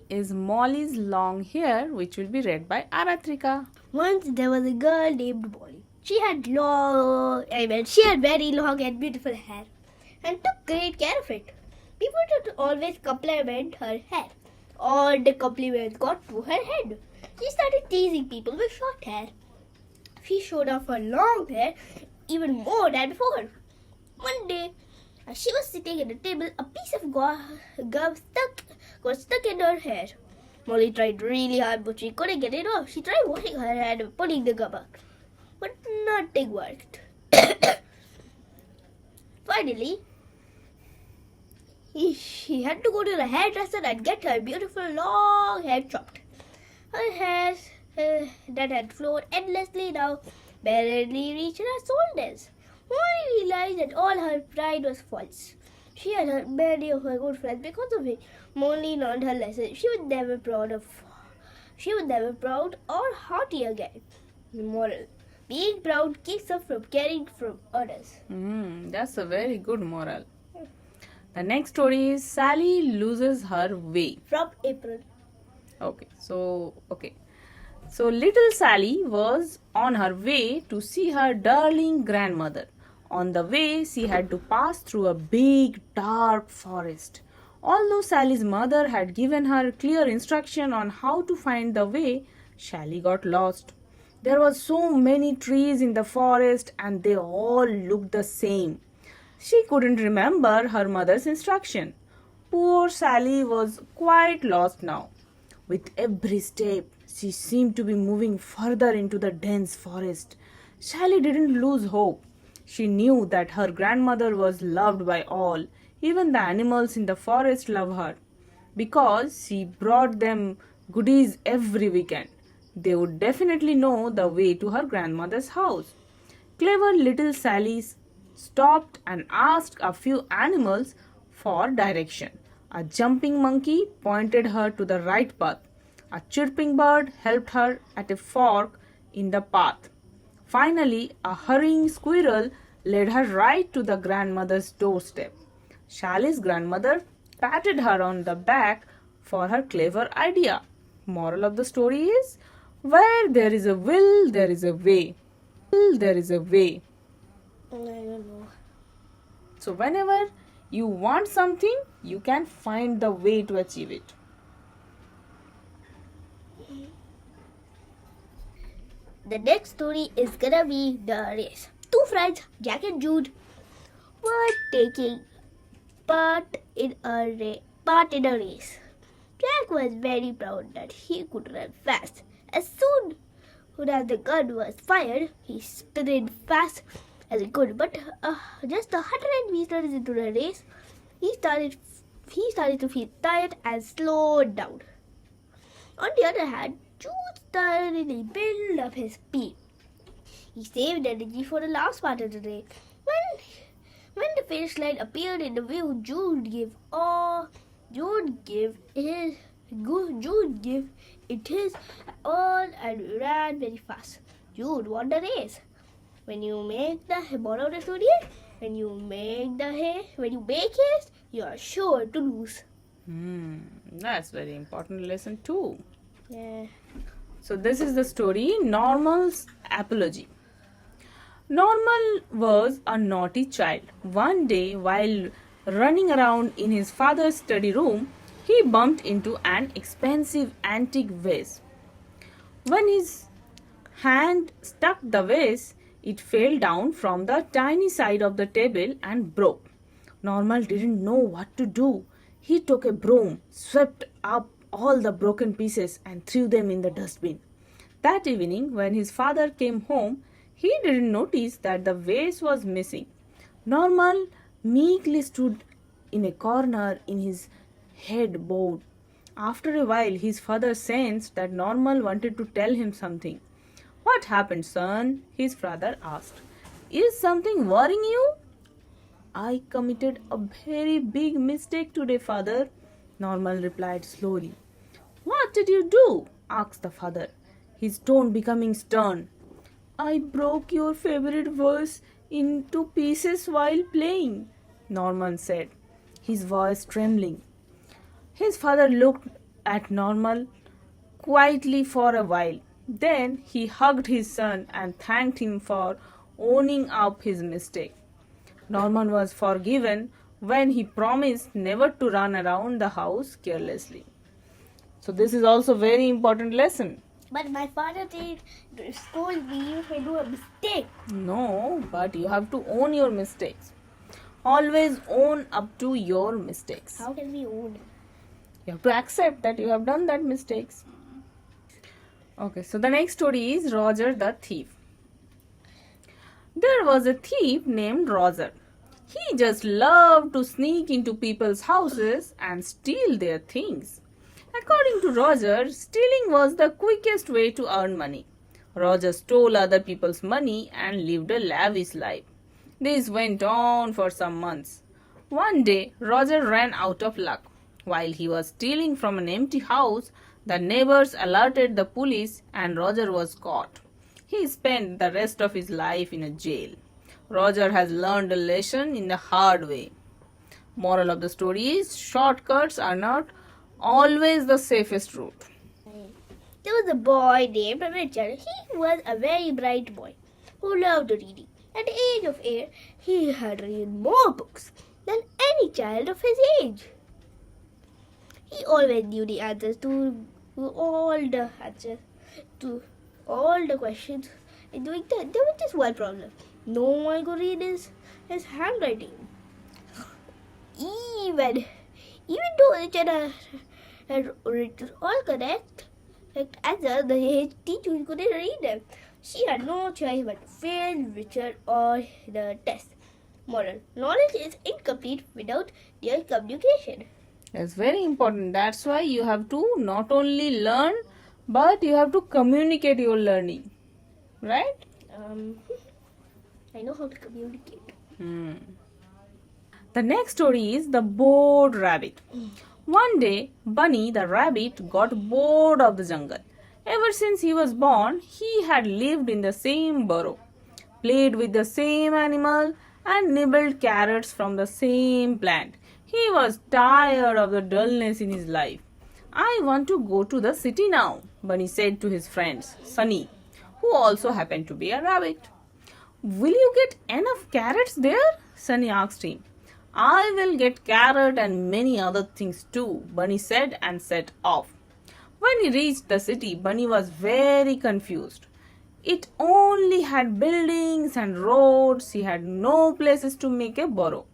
is Molly's long hair, which will be read by Aratrika. Once there was a girl named Molly. She had very long and beautiful hair and took great care of it. People would always compliment her hair. All the compliments got to her head. She started teasing people with short hair. She showed off her long hair even more than before. One day, as she was sitting at the table, a piece of gum got stuck in her hair. Molly tried really hard, but she couldn't get it off. She tried washing her hair and pulling the gum out, but nothing worked. Finally, she had to go to the hairdresser and get her beautiful long hair chopped. Her hair that had flowed endlessly now barely reached her shoulders. Molly realized that all her pride was false. She had hurt many of her good friends because of it. Molly learned her lesson. She was never proud or haughty again. Moral: being proud keeps us from caring from others. That's a very good moral. The next story is Sally loses her way. From April. So little Sally was on her way to see her darling grandmother. On the way, she had to pass through a big dark forest. Although Sally's mother had given her clear instruction on how to find the way, Sally got lost. There were so many trees in the forest and they all looked the same. She couldn't remember her mother's instruction. Poor Sally was quite lost now. With every step, she seemed to be moving further into the dense forest. Sally didn't lose hope. She knew that her grandmother was loved by all. Even the animals in the forest loved her because she brought them goodies every weekend. They would definitely know the way to her grandmother's house. Clever little Sally stopped and asked a few animals for direction. A jumping monkey pointed her to the right path. A chirping bird helped her at a fork in the path. Finally, a hurrying squirrel led her right to the grandmother's doorstep. Sally's grandmother patted her on the back for her clever idea. Moral of the story is, where there is a will, there is a way. There is a way. I don't know. So whenever you want something, you can find the way to achieve it. The next story is gonna be the race. Two friends, Jack and Jude, were taking part in a race. Jack was very proud that he could run fast. As soon as the gun was fired, he sprinted fast as he could. But just 100 meters into the race, he started to feel tired and slowed down. On the other hand, Jude suddenly built up his speed. He saved energy for the last part of the race. When the finish line appeared in the view, Jude gave it his all and ran very fast. Jude won the race. When you make the moral of the story, when you make haste, you are sure to lose. That's very important lesson too. Yeah. So this is the story, Normal's Apology. Normal was a naughty child. One day, while running around in his father's study room, he bumped into an expensive antique vase. When his hand struck the vase, it fell down from the tiny side of the table and broke. Normal didn't know what to do. He took a broom, swept up all the broken pieces and threw them in the dustbin. That evening, when his father came home, he didn't notice that the vase was missing. Normal meekly stood in a corner in his head bowed. After a while, his father sensed that Normal wanted to tell him something. "What happened, son?" his father asked. "Is something worrying you?" "I committed a very big mistake today, father," Normal replied slowly. "What did you do?" asked the father, his tone becoming stern. "I broke your favorite verse into pieces while playing," Norman said, his voice trembling. His father looked at normal quietly for a while. Then he hugged his son and thanked him for owning up his mistake. Norman was forgiven when he promised never to run around the house carelessly. So this is also very important lesson. But my father did scold me if I do a mistake. No, but you have to own your mistakes. Always own up to your mistakes. How can we own it? You have to accept that you have done that mistakes. Okay, so the next story is Roger the Thief. There was a thief named Roger. He just loved to sneak into people's houses and steal their things. According to Roger, stealing was the quickest way to earn money. Roger stole other people's money and lived a lavish life. This went on for some months. One day, Roger ran out of luck. While he was stealing from an empty house, the neighbors alerted the police and Roger was caught. He spent the rest of his life in a jail. Roger has learned a lesson in the hard way. Moral of the story is shortcuts are not always the safest route. There was a boy named Richard. He was a very bright boy who loved reading. At the age of 8, he had read more books than any child of his age. He always knew the answers to all the questions. In doing that, there was just one problem. No one could read his handwriting. Even though Richard had written all correct answers, his teacher couldn't read them. She had no choice but to fail Richard on the test. Moral: knowledge is incomplete without their communication. It's very important. That's why you have to not only learn, but you have to communicate your learning. Right? I know how to communicate. The next story is the bored rabbit. One day, Bunny the rabbit got bored of the jungle. Ever since he was born, he had lived in the same burrow, played with the same animal, and nibbled carrots from the same plant. He was tired of the dullness in his life. I want to go to the city now, Bunny said to his friends, Sunny, who also happened to be a rabbit. Will you get enough carrots there? Sunny asked him. I will get carrot and many other things too, Bunny said and set off. When he reached the city, Bunny was very confused. It only had buildings and roads. He had no places to make a burrow.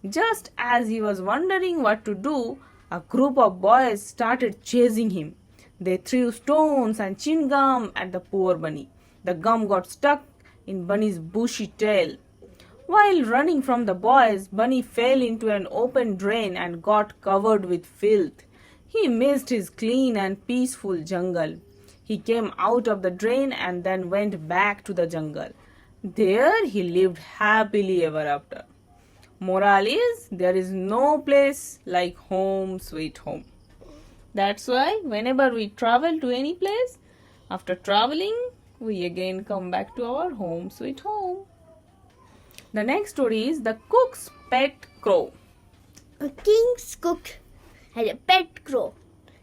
Just as he was wondering what to do, a group of boys started chasing him. They threw stones and chewing gum at the poor Bunny. The gum got stuck in Bunny's bushy tail. While running from the boys, Bunny fell into an open drain and got covered with filth. He missed his clean and peaceful jungle. He came out of the drain and then went back to the jungle. There he lived happily ever after. Moral is, there is no place like home sweet home. That's why whenever we travel to any place, after traveling, we again come back to our home sweet home. The next story is the cook's pet crow. A king's cook had a pet crow.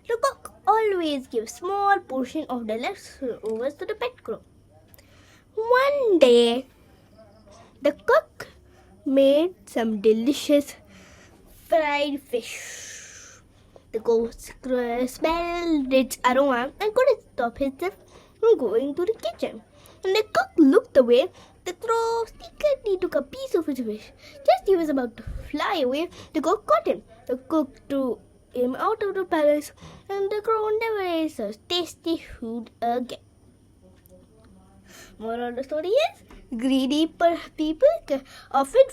The cook always gives small portion of the leftovers to the pet crow. One day, the cook made some delicious fried fish. The ghost smelled its aroma and couldn't stop himself from going to the kitchen. When the cook looked away, the crow secretly took a piece of his fish. Just as he was about to fly away, the cook caught him. The cook threw him out of the palace, and the crow never ate such tasty food again. Moral of the story is, greedy people can often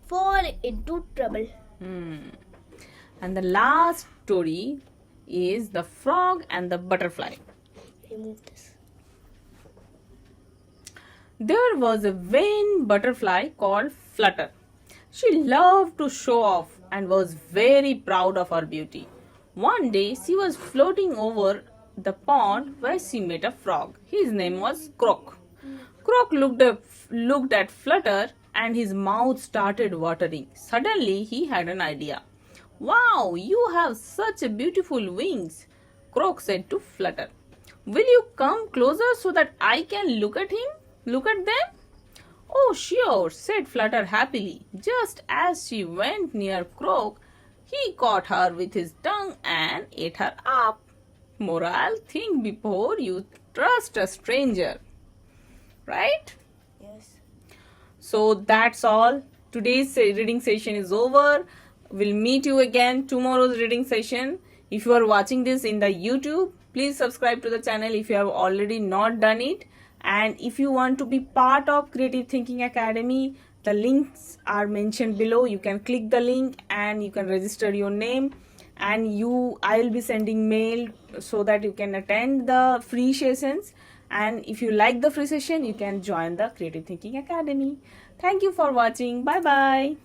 fall into trouble. And the last story is the frog and the butterfly. Remove this. There was a vain butterfly called Flutter. She loved to show off and was very proud of her beauty. One day she was floating over the pond where she met a frog. His name was Croak. Croak looked at Flutter and his mouth started watering. Suddenly he had an idea. Wow, you have such a beautiful wings, Croak said to Flutter. Will you come closer so that I can look at him? Look at them? Oh, sure, said Flutter happily. Just as she went near Croak, he caught her with his tongue and ate her up. Morale, think before you trust a stranger. Right? Yes. So that's all. Today's reading session is over. We'll meet you again tomorrow's reading session. If you are watching this in the YouTube, please subscribe to the channel if you have already not done it. And if you want to be part of Creative Thinking Academy, the links are mentioned below. You can click the link and you can register your name, and I'll be sending mail so that you can attend the free sessions. And if you like the free session, you can join the Creative Thinking Academy. Thank you for watching. Bye bye.